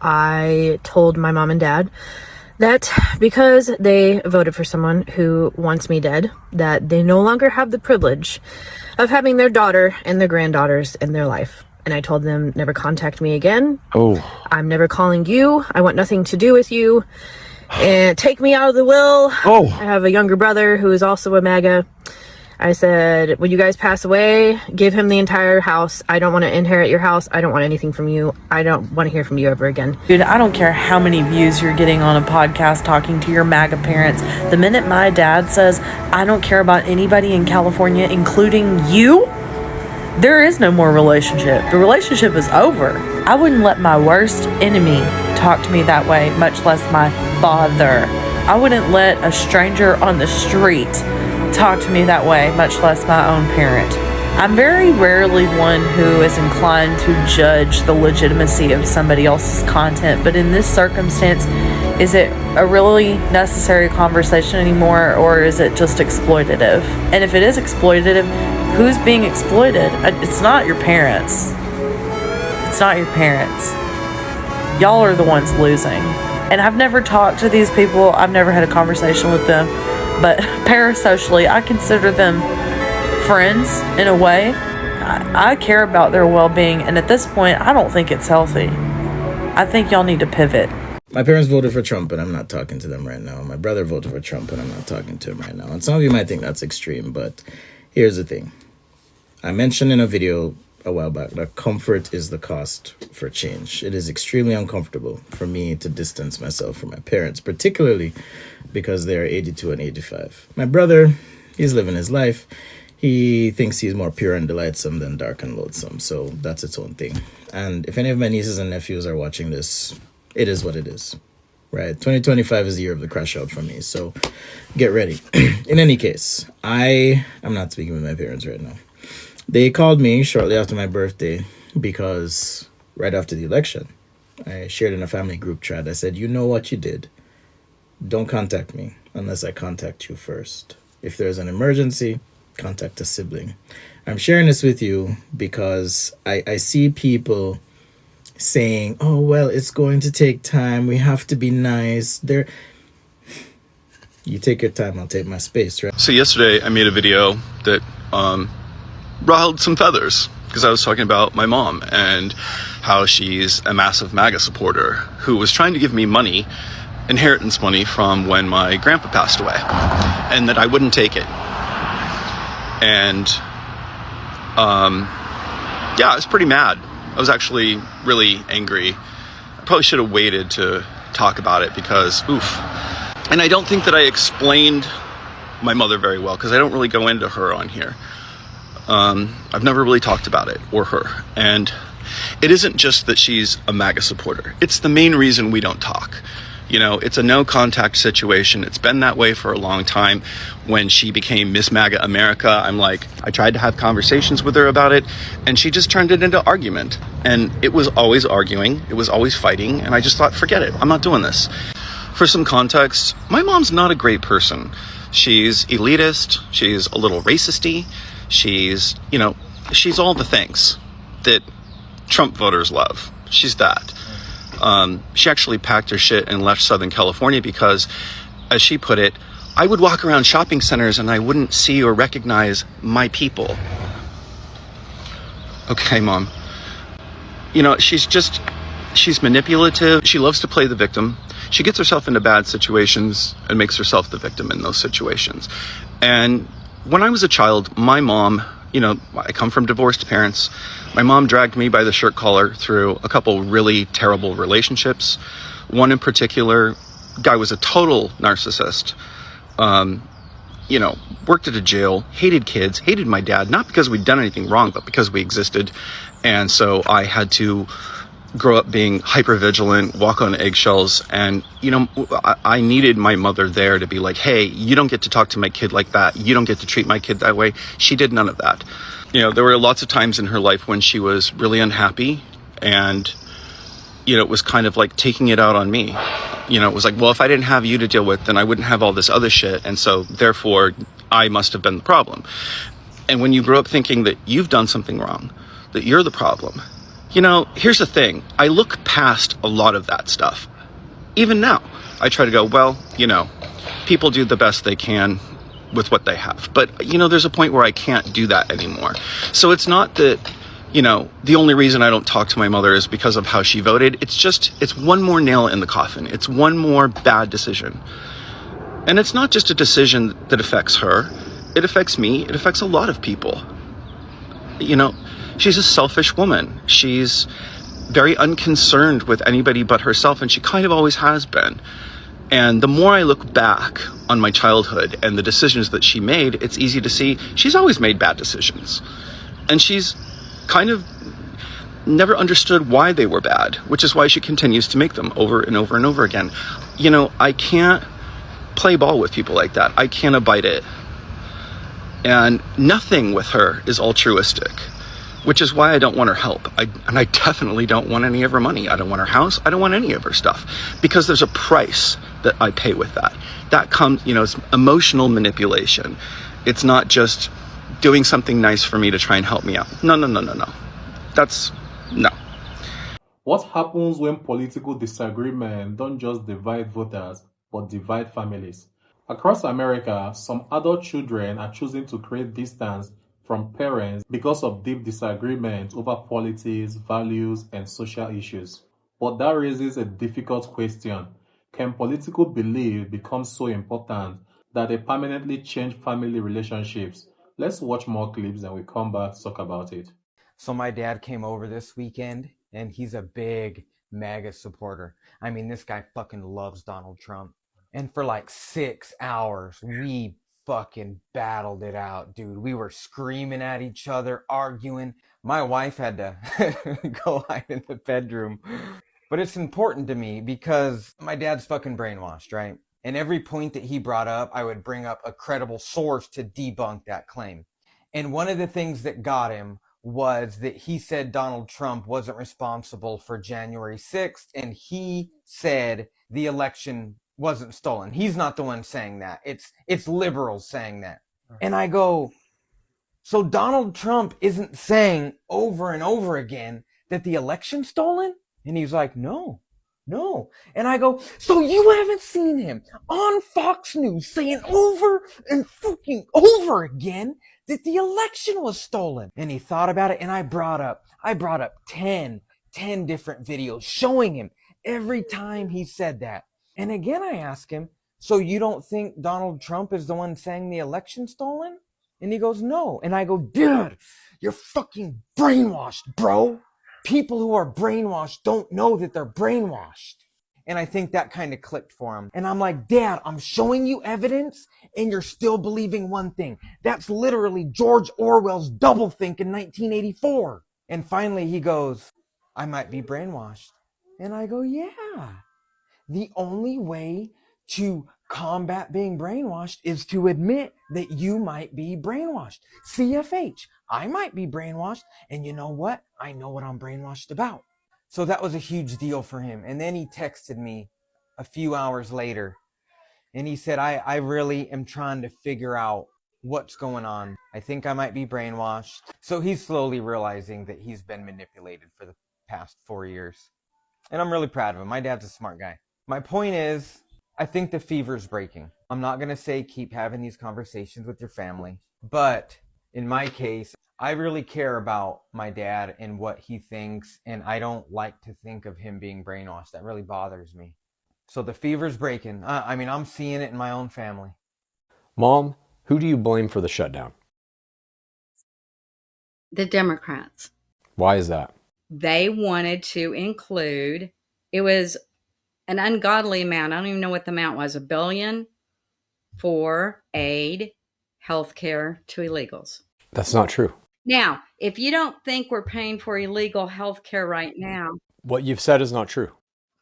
I told my mom and dad that because they voted for someone who wants me dead, that they no longer have the privilege of having their daughter and their granddaughters in their life. And I told them, never contact me again. Oh. I'm never calling you. I want nothing to do with you. And take me out of the will. Oh. I have a younger brother who is also a MAGA. I said, when you guys pass away, give him the entire house. I don't want to inherit your house. I don't want anything from you. I don't want to hear from you ever again. Dude, I don't care how many views you're getting on a podcast talking to your MAGA parents. The minute my dad says, I don't care about anybody in California, including you, there is no more relationship. The relationship is over. I wouldn't let my worst enemy talk to me that way, much less my father. I wouldn't let a stranger on the street talk to me that way, much less my own parent. I'm very rarely one who is inclined to judge the legitimacy of somebody else's content, but in this circumstance, is it a really necessary conversation anymore, or is it just exploitative? And if it is exploitative, who's being exploited? It's not your parents. It's not your parents. Y'all are the ones losing. And I've never talked to these people. I've never had a conversation with them. But parasocially, I consider them friends in a way. I care about their well-being. And at this point, I don't think it's healthy. I think y'all need to pivot. My parents voted for Trump, and I'm not talking to them right now. My brother voted for Trump, and I'm not talking to him right now. And some of you might think that's extreme, but here's the thing. I mentioned in a video a while back that comfort is the cost for change. It is extremely uncomfortable for me to distance myself from my parents, particularly because they're 82 and 85. My brother, he's living his life. He thinks he's more pure and delightsome than dark and loathsome, so that's its own thing. And if any of my nieces and nephews are watching this, it is what it is, right? 2025 is the year of the crash out for me, so get ready. In any case, I'm not speaking with my parents right now. They called me shortly after my birthday because right after the election, I shared in a family group chat. I said, you know what you did. Don't contact me unless I contact you first. If there's an emergency, contact a sibling. I'm sharing this with you because I see people saying, oh, well, it's going to take time. We have to be nice. You take your time, I'll take my space, right? So yesterday I made a video that riled some feathers because I was talking about my mom and how she's a massive MAGA supporter who was trying to give me money, inheritance money from when my grandpa passed away, and that I wouldn't take it. And yeah, I was pretty mad. I was actually really angry. I probably should have waited to talk about it because, oof. And I don't think that I explained my mother very well because I don't really go into her on here. I've never really talked about it or her. And it isn't just that she's a MAGA supporter. It's the main reason we don't talk. You know, it's a no contact situation. It's been that way for a long time. When she became Miss MAGA America, I tried to have conversations with her about it, and she just turned it into argument. And it was always arguing. It was always fighting. And I just thought, forget it. I'm not doing this. For some context, my mom's not a great person. She's elitist. She's a little racist-y. She's all the things that Trump voters love. She's that. She actually packed her shit and left Southern California because, as she put it, I would walk around shopping centers and I wouldn't see or recognize my people. Okay, Mom. You know, she's manipulative. She loves to play the victim. She gets herself into bad situations and makes herself the victim in those situations. And when I was a child, my mom, I come from divorced parents. My mom dragged me by the shirt collar through a couple really terrible relationships. One in particular, guy was a total narcissist. Worked at a jail, hated kids, hated my dad, not because we'd done anything wrong, but because we existed. And so I had to grow up being hyper vigilant, walk on eggshells. And, I needed my mother there to be like, hey, you don't get to talk to my kid like that. You don't get to treat my kid that way. She did none of that. There were lots of times in her life when she was really unhappy and, it was kind of like taking it out on me. It was like, well, if I didn't have you to deal with, then I wouldn't have all this other shit. And so therefore I must have been the problem. And when you grow up thinking that you've done something wrong, that you're the problem, You know, here's the thing. I look past a lot of that stuff. Even now, I try to go, well, you know, people do the best they can with what they have. But, you know, there's a point where I can't do that anymore. So it's not that, you know, the only reason I don't talk to my mother is because of how she voted. It's one more nail in the coffin. It's one more bad decision. And it's not just a decision that affects her. It affects me. It affects a lot of people. You know, she's a selfish woman. She's very unconcerned with anybody but herself, and she kind of always has been. And the more I look back on my childhood and the decisions that she made, it's easy to see she's always made bad decisions. And she's kind of never understood why they were bad, which is why she continues to make them over and over and over again. You know, I can't play ball with people like that. I can't abide it. And nothing with her is altruistic, which is why I don't want her help. And I definitely don't want any of her money. I don't want her house. I don't want any of her stuff, because there's a price that I pay with that. That comes, you know, it's emotional manipulation. It's not just doing something nice for me to try and help me out. No. That's no. What happens when political disagreement don't just divide voters, but divide families? Across America, some adult children are choosing to create distance from parents because of deep disagreement over politics, values, and social issues. But that raises a difficult question. Can political belief become so important that they permanently change family relationships? Let's watch more clips and we come back to talk about it. So my dad came over this weekend, and he's a big MAGA supporter. I mean, this guy fucking loves Donald Trump. And for like 6 hours, we fucking battled it out, dude. We were screaming at each other, arguing. My wife had to go hide in the bedroom. But it's important to me because my dad's fucking brainwashed, right? And every point that he brought up, I would bring up a credible source to debunk that claim. And one of the things that got him was that he said Donald Trump wasn't responsible for January 6th, and he said the election wasn't stolen. He's not the one saying that. It's liberals saying that. And I go, so Donald Trump isn't saying over and over again that the election's stolen? And he's like, no. And I go, so you haven't seen him on Fox News saying over and fucking over again that the election was stolen? And he thought about it, and I brought up 10 different videos showing him every time he said that. And again, I ask him, so you don't think Donald Trump is the one saying the election stolen? And he goes, no. And I go, dude, you're fucking brainwashed, bro. People who are brainwashed don't know that they're brainwashed. And I think that kind of clicked for him. And I'm like, Dad, I'm showing you evidence and you're still believing one thing. That's literally George Orwell's doublethink in 1984. And finally he goes, I might be brainwashed. And I go, yeah. The only way to combat being brainwashed is to admit that you might be brainwashed. CFH, I might be brainwashed, and you know what? I know what I'm brainwashed about. So that was a huge deal for him. And then he texted me a few hours later, and he said, I really am trying to figure out what's going on. I think I might be brainwashed. So he's slowly realizing that he's been manipulated for the past 4 years. And I'm really proud of him. My dad's a smart guy. My point is, I think the fever's breaking. I'm not going to say keep having these conversations with your family, but in my case, I really care about my dad and what he thinks, and I don't like to think of him being brainwashed. That really bothers me. So the fever's breaking. I mean, I'm seeing it in my own family. Mom, who do you blame for the shutdown? The Democrats. Why is that? They wanted to include, it was an ungodly amount. I don't even know what the amount was, $1 billion for aid, healthcare to illegals. That's not true. Now, if you don't think we're paying for illegal healthcare right now, What you've said is not true.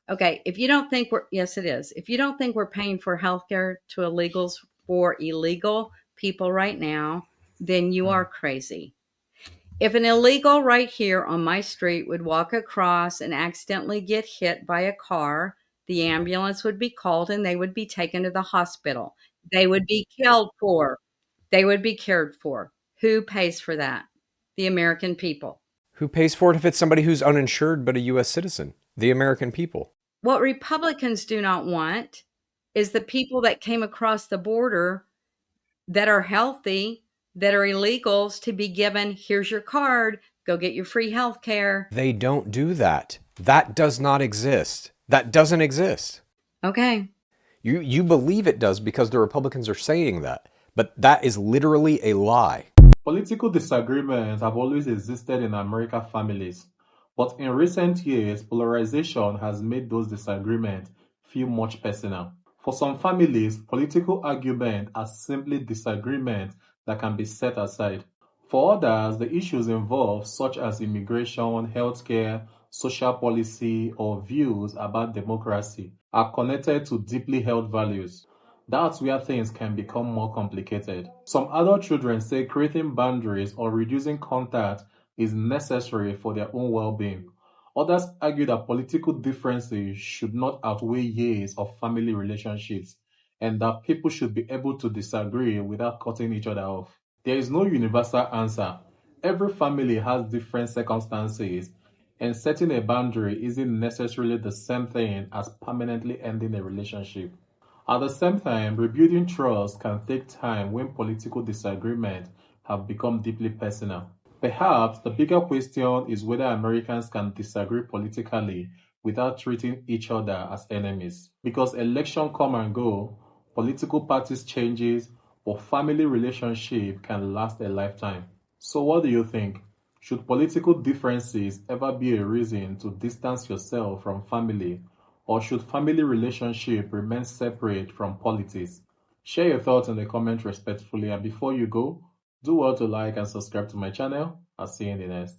okay, if you don't think yes, it is. If you don't think we're paying for healthcare to illegals for illegal people right now, then you are crazy. If an illegal right here on my street would walk across and accidentally get hit by a car, the ambulance would be called and they would be taken to the hospital. They would be cared for. They would be cared for. Who pays for that? The American people. Who pays for it if it's somebody who's uninsured but a U.S. citizen? The American people. What Republicans do not want is the people that came across the border that are healthy, that are illegals, to be given, here's your card, go get your free health care. They don't do that. That does not exist. That doesn't exist. Okay. You believe it does because the Republicans are saying that, but that is literally a lie. Political disagreements have always existed in American families, but in recent years, polarization has made those disagreements feel much personal. For some families, political arguments are simply disagreements that can be set aside. For others, the issues involved, such as immigration, healthcare, social policy, or views about democracy, are connected to deeply held values. That's where things can become more complicated. Some adult children say creating boundaries or reducing contact is necessary for their own well-being. Others argue that political differences should not outweigh years of family relationships, and that people should be able to disagree without cutting each other off. There is no universal answer. Every family has different circumstances, and setting a boundary isn't necessarily the same thing as permanently ending a relationship. At the same time, rebuilding trust can take time when political disagreements have become deeply personal. Perhaps the bigger question is whether Americans can disagree politically without treating each other as enemies. Because elections come and go, political parties changes, but family relationship can last a lifetime. So what do you think? Should political differences ever be a reason to distance yourself from family, or should family relationship remain separate from politics? Share your thoughts in the comments respectfully, and before you go, do well to like and subscribe to my channel. I'll see you in the next.